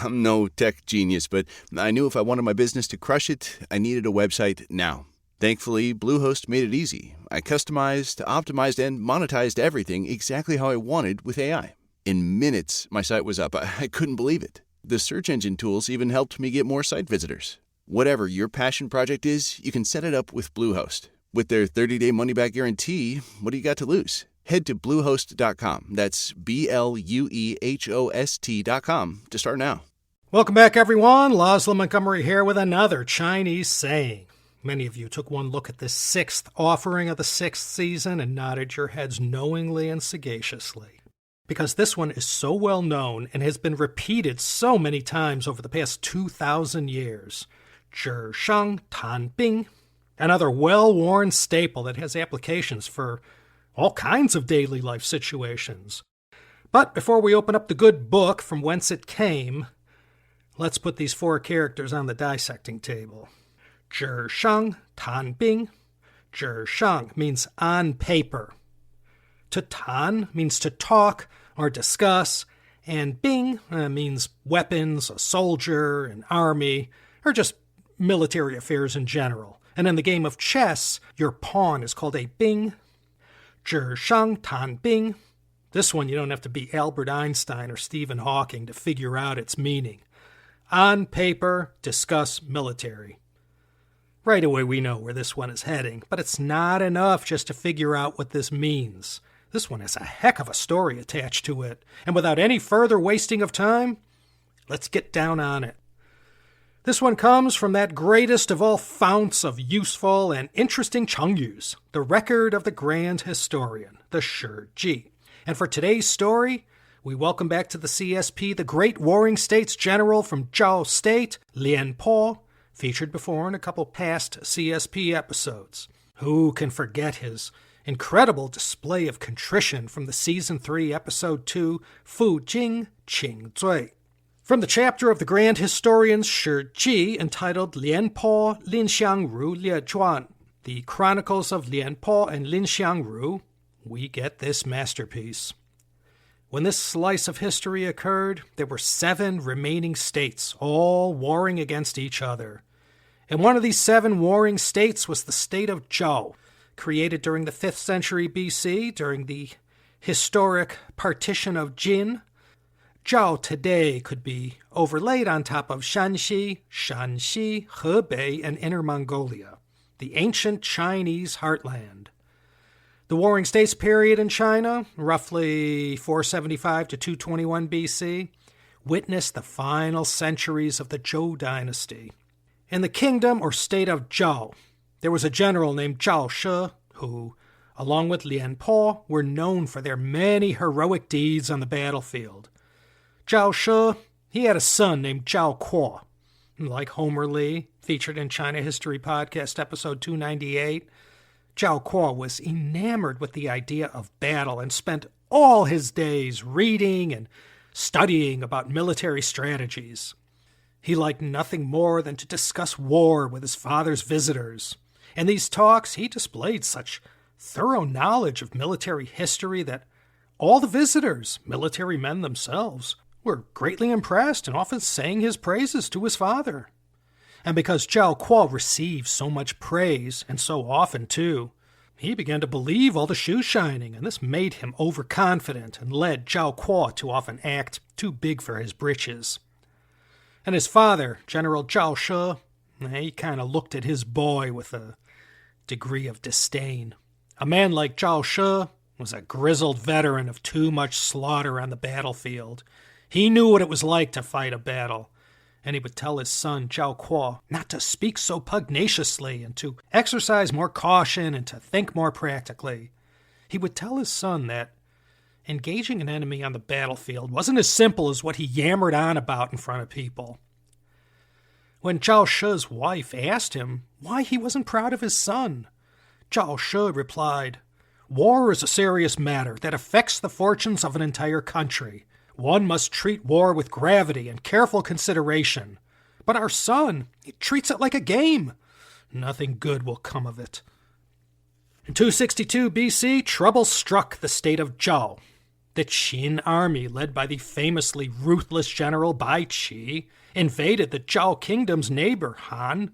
I'm no tech genius, but I knew if I wanted my business to crush it, I needed a website now. Thankfully, Bluehost made it easy. I customized, optimized, and monetized everything exactly how I wanted with AI. In minutes, my site was up. I couldn't believe it. The search engine tools even helped me get more site visitors. Whatever your passion project is, you can set it up with Bluehost. With their 30-day money-back guarantee, what do you got to lose? Head to Bluehost.com. That's BLUEHOST.com to start now. Welcome back, everyone. Laszlo Montgomery here with another Chinese saying. Many of you took one look at this sixth offering of the sixth season and nodded your heads knowingly and sagaciously. Because this one is so well known and has been repeated so many times over the past 2,000 years. Zhǐshàng Tánbīng, another well-worn staple that has applications for all kinds of daily life situations. But before we open up the good book from whence it came, let's put these four characters on the dissecting table. Zhǐshàng Tánbīng. Zhǐshàng means on paper. To tan means to talk or discuss, and bing means weapons, a soldier, an army, or just military affairs in general. And in the game of chess, your pawn is called a bing. Zhǐshàng Tánbīng. This one you don't have to be Albert Einstein or Stephen Hawking to figure out its meaning. On paper, discuss military. Right away we know where this one is heading, but it's not enough just to figure out what this means. This one has a heck of a story attached to it, and without any further wasting of time, let's get down on it. This one comes from that greatest of all founts of useful and interesting chengyus, the record of the grand historian, the Shi. And for today's story, we welcome back to the CSP the great warring states general from Zhao State, Lian Po, featured before in a couple past CSP episodes. Who can forget his incredible display of contrition from the Season 3, Episode 2, Fu Jing Qing Zui. From the chapter of the Grand Historian's Shi entitled Lian Po Linxiang Ru Lie Zhuan, the Chronicles of Lian Po and Linxiang Ru, we get this masterpiece. When this slice of history occurred, there were 7 remaining states, all warring against each other. And one of these 7 warring states was the state of Zhao, created during the 5th century BC during the historic partition of Jin. Zhao today could be overlaid on top of Shanxi, Hebei, and Inner Mongolia, the ancient Chinese heartland. The Warring States period in China, roughly 475 to 221 BC, witnessed the final centuries of the Zhou dynasty. In the kingdom or state of Zhao, there was a general named Zhao She who, along with Lian Po, were known for their many heroic deeds on the battlefield. Zhao She, he had a son named Zhao Kuo. Like Homer Lee, featured in China History Podcast episode 298, Zhao Kuo was enamored with the idea of battle and spent all his days reading and studying about military strategies. He liked nothing more than to discuss war with his father's visitors. In these talks, he displayed such thorough knowledge of military history that all the visitors, military men themselves, were greatly impressed and often sang his praises to his father. And because Zhao Kuo received so much praise, and so often too, he began to believe all the shoe shining, and this made him overconfident and led Zhao Kuo to often act too big for his britches. And his father, General Zhao She, he kind of looked at his boy with a degree of disdain. A man like Zhao She was a grizzled veteran of too much slaughter on the battlefield. He knew what it was like to fight a battle, and he would tell his son, Zhao Kuo, not to speak so pugnaciously and to exercise more caution and to think more practically. He would tell his son that engaging an enemy on the battlefield wasn't as simple as what he yammered on about in front of people. When Zhao She's wife asked him why he wasn't proud of his son, Zhao She replied, "War is a serious matter that affects the fortunes of an entire country. One must treat war with gravity and careful consideration. But our son, he treats it like a game. Nothing good will come of it." In 262 BC, trouble struck the state of Zhao. The Qin army, led by the famously ruthless general Bai Qi, invaded the Zhao kingdom's neighbor, Han.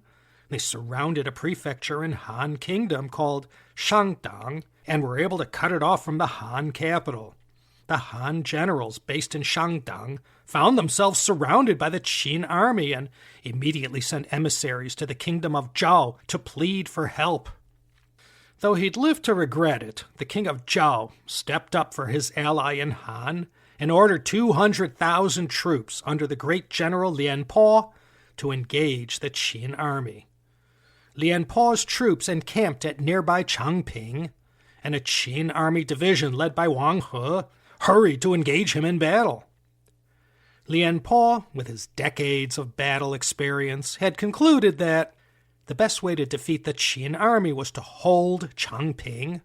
They surrounded a prefecture in Han Kingdom called Shangdang and were able to cut it off from the Han capital. The Han generals based in Shangdang found themselves surrounded by the Qin army and immediately sent emissaries to the kingdom of Zhao to plead for help. Though he'd live to regret it, the king of Zhao stepped up for his ally in Han and ordered 200,000 troops under the great general Lian Po to engage the Qin army. Lian Po's troops encamped at nearby Changping, and a Qin army division led by Wang He hurried to engage him in battle. Lian Po, with his decades of battle experience, had concluded that the best way to defeat the Qin army was to hold Changping.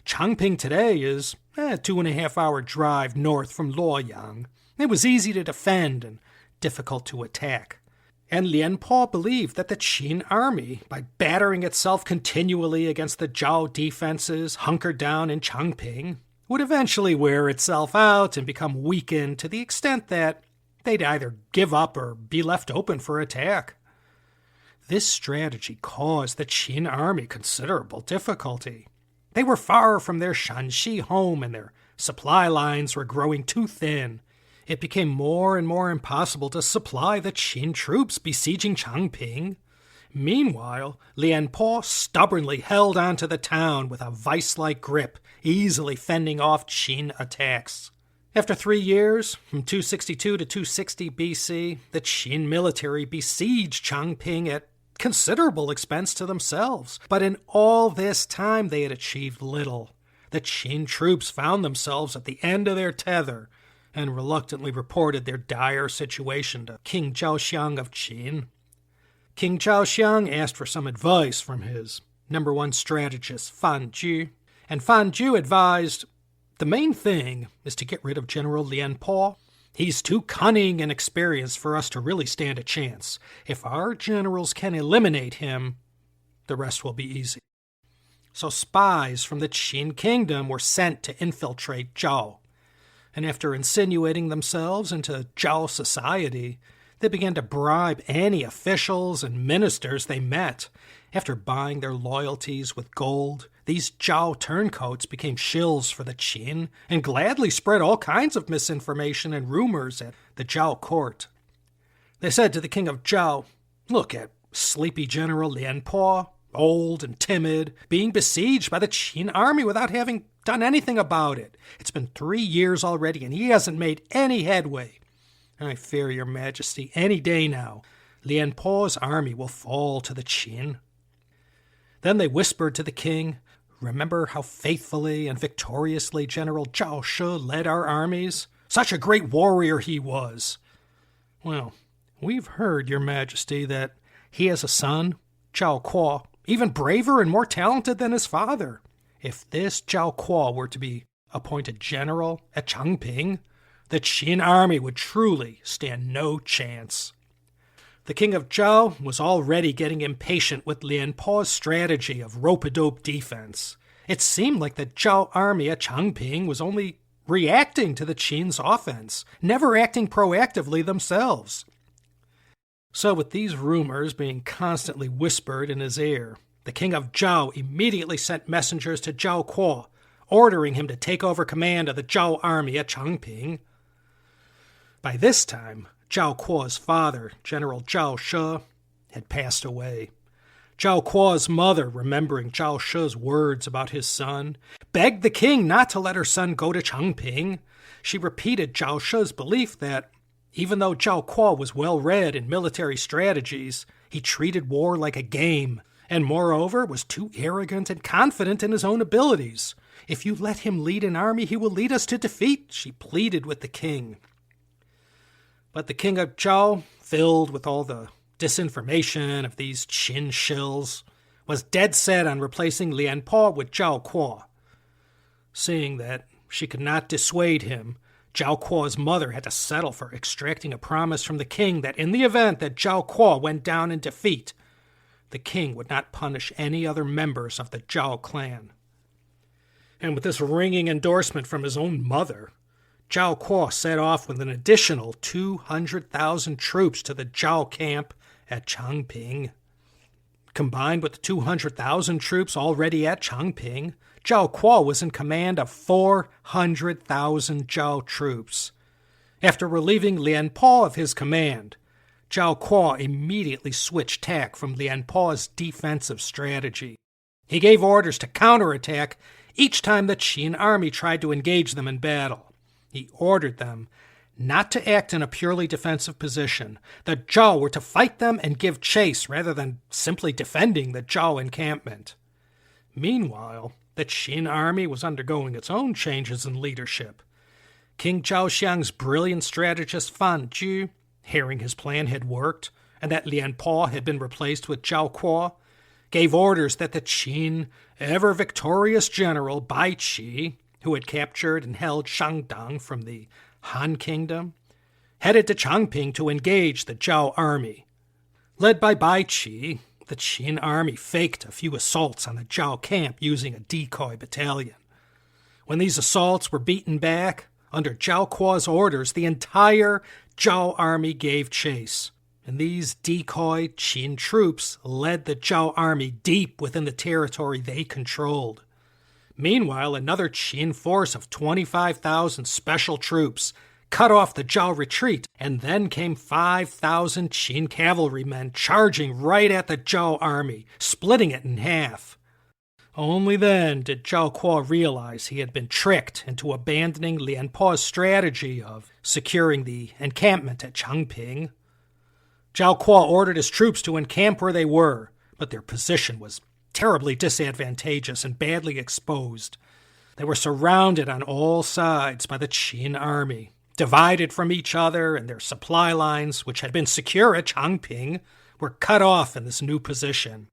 Changping today is a 2.5-hour drive north from Luoyang. It was easy to defend and difficult to attack. And Lian Po believed that the Qin army, by battering itself continually against the Zhao defenses hunkered down in Changping, would eventually wear itself out and become weakened to the extent that they'd either give up or be left open for attack. This strategy caused the Qin army considerable difficulty. They were far from their Shanxi home and their supply lines were growing too thin. It became more and more impossible to supply the Qin troops besieging Changping. Meanwhile, Lian Po stubbornly held on to the town with a vice-like grip, easily fending off Qin attacks. After 3 years, from 262 to 260 BC, the Qin military besieged Changping at considerable expense to themselves. But in all this time, they had achieved little. The Qin troops found themselves at the end of their tether and reluctantly reported their dire situation to King Zhaoxiang of Qin. King Zhaoxiang asked for some advice from his #1 strategist, Fan Ju, and Fan Ju advised, the main thing is to get rid of General Lian Po. He's too cunning and experienced for us to really stand a chance. If our generals can eliminate him, the rest will be easy. So spies from the Qin kingdom were sent to infiltrate Zhao. And after insinuating themselves into Zhao society, they began to bribe any officials and ministers they met. After buying their loyalties with gold, these Zhao turncoats became shills for the Qin and gladly spread all kinds of misinformation and rumors at the Zhao court. They said to the king of Zhao, "Look at sleepy General Lian Po, old and timid, being besieged by the Qin army without having done anything about it. It's been 3 years already, and he hasn't made any headway. I fear, your majesty, any day now, Lian Po's army will fall to the Qin." Then they whispered to the king, "Remember how faithfully and victoriously General Zhao She led our armies? Such a great warrior he was." "Well, we've heard, your majesty, that he has a son, Zhao Kuo, even braver and more talented than his father. If this Zhao Kuo were to be appointed general at Changping, the Qin army would truly stand no chance." The king of Zhao was already getting impatient with Lian Po's strategy of rope-a-dope defense. It seemed like the Zhao army at Changping was only reacting to the Qin's offense, never acting proactively themselves. So with these rumors being constantly whispered in his ear, the king of Zhao immediately sent messengers to Zhao Kuo, ordering him to take over command of the Zhao army at Changping. By this time, Zhao Kuo's father, General Zhao She, had passed away. Zhao Kuo's mother, remembering Zhao She's words about his son, begged the king not to let her son go to Changping. She repeated Zhao She's belief that, even though Zhao Kuo was well-read in military strategies, he treated war like a game, and moreover was too arrogant and confident in his own abilities. "If you let him lead an army, he will lead us to defeat," she pleaded with the king. But the king of Zhao, filled with all the disinformation of these Qin shills, was dead set on replacing Lian Po with Zhao Kuo. Seeing that she could not dissuade him, Zhao Kuo's mother had to settle for extracting a promise from the king that in the event that Zhao Kuo went down in defeat, the king would not punish any other members of the Zhao clan. And with this ringing endorsement from his own mother, Zhao Kuo set off with an additional 200,000 troops to the Zhao camp at Changping. Combined with the 200,000 troops already at Changping, Zhao Kuo was in command of 400,000 Zhao troops. After relieving Lian Po of his command, Zhao Kuo immediately switched tack from Lian Po's defensive strategy. He gave orders to counterattack each time the Qin army tried to engage them in battle. He ordered them not to act in a purely defensive position. The Zhao were to fight them and give chase rather than simply defending the Zhao encampment. Meanwhile, the Qin army was undergoing its own changes in leadership. King Zhao Xiang's brilliant strategist Fan Ju, hearing his plan had worked and that Lian Po had been replaced with Zhao Kuo, gave orders that the Qin ever-victorious general Bai Qi, who had captured and held Shandong from the Han Kingdom, headed to Changping to engage the Zhao army. Led by Bai Qi, the Qin army faked a few assaults on the Zhao camp using a decoy battalion. When these assaults were beaten back, under Zhao Kuo's orders, the entire Zhao army gave chase, and these decoy Qin troops led the Zhao army deep within the territory they controlled. Meanwhile, another Qin force of 25,000 special troops cut off the Zhao retreat, and then came 5,000 Qin cavalrymen charging right at the Zhao army, splitting it in half. Only then did Zhao Kuo realize he had been tricked into abandoning Lian Po's strategy of securing the encampment at Changping. Zhao Kuo ordered his troops to encamp where they were, but their position was terribly disadvantageous and badly exposed. They were surrounded on all sides by the Qin army, divided from each other, and their supply lines, which had been secure at Changping, were cut off in this new position.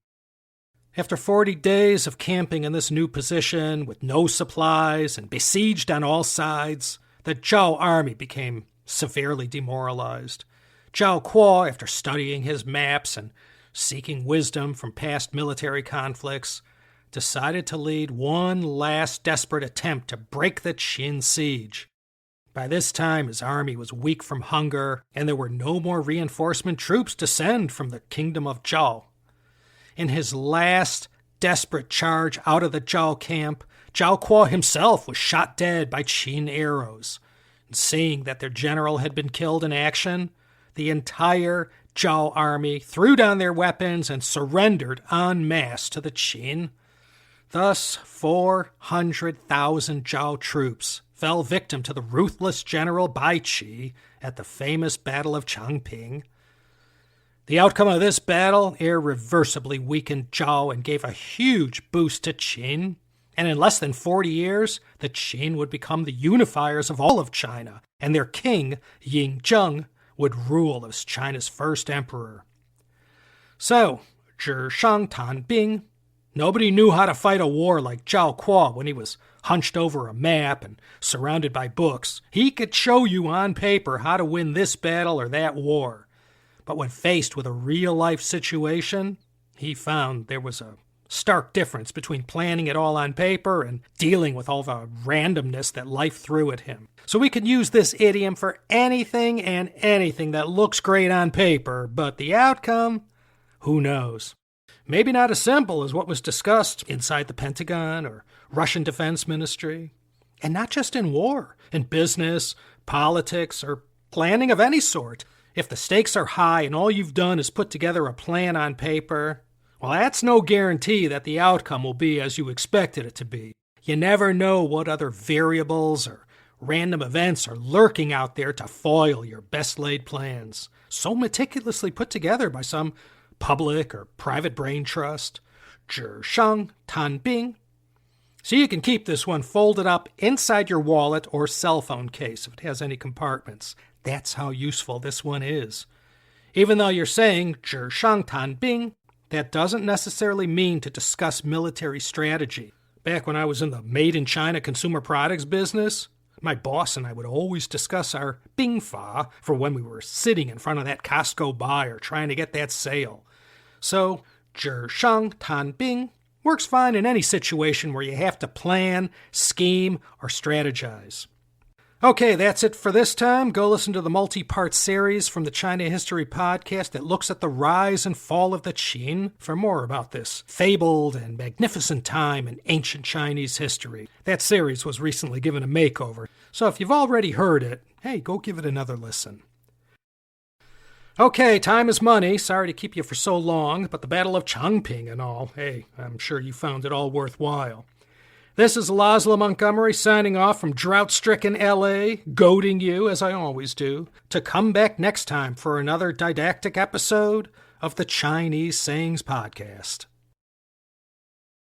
After 40 days of camping in this new position, with no supplies and besieged on all sides, the Zhao army became severely demoralized. Zhao Kuo, after studying his maps and seeking wisdom from past military conflicts, decided to lead one last desperate attempt to break the Qin siege. By this time, his army was weak from hunger, and there were no more reinforcement troops to send from the kingdom of Zhao. In his last desperate charge out of the Zhao camp, Zhao Kuo himself was shot dead by Qin arrows. And seeing that their general had been killed in action, the entire Zhao army threw down their weapons and surrendered en masse to the Qin. Thus, 400,000 Zhao troops fell victim to the ruthless general Bai Qi at the famous Battle of Changping. The outcome of this battle irreversibly weakened Zhao and gave a huge boost to Qin, and in less than 40 years, the Qin would become the unifiers of all of China, and their king, Ying Zheng, would rule as China's first emperor. So, Zhǐshàng Tánbīng, nobody knew how to fight a war like Zhao Kuo when he was hunched over a map and surrounded by books. He could show you on paper how to win this battle or that war. But when faced with a real-life situation, he found there was a stark difference between planning it all on paper and dealing with all the randomness that life threw at him. So we can use this idiom for anything and anything that looks great on paper, but the outcome, who knows? Maybe not as simple as what was discussed inside the Pentagon or Russian Defense Ministry. And not just in war, in business, politics, or planning of any sort. If the stakes are high and all you've done is put together a plan on paper, well, that's no guarantee that the outcome will be as you expected it to be. You never know what other variables or random events are lurking out there to foil your best-laid plans, so meticulously put together by some public or private brain trust. 纸上谈兵. So you can keep this one folded up inside your wallet or cell phone case if it has any compartments. That's how useful this one is. Even though you're saying 纸上谈兵, that doesn't necessarily mean to discuss military strategy. Back when I was in the made-in-China consumer products business, my boss and I would always discuss our bingfa for when we were sitting in front of that Costco buyer trying to get that sale. So, 纸上谈兵 Works fine in any situation where you have to plan, scheme, or strategize. Okay, that's it for this time. Go listen to the multi-part series from the China History Podcast that looks at the rise and fall of the Qin for more about this fabled and magnificent time in ancient Chinese history. That series was recently given a makeover, so if you've already heard it, hey, go give it another listen. Okay, time is money. Sorry to keep you for so long, but the Battle of Changping and all, hey, I'm sure you found it all worthwhile. This is Laszlo Montgomery signing off from drought-stricken LA, goading you, as I always do, to come back next time for another didactic episode of the Chinese Sayings Podcast.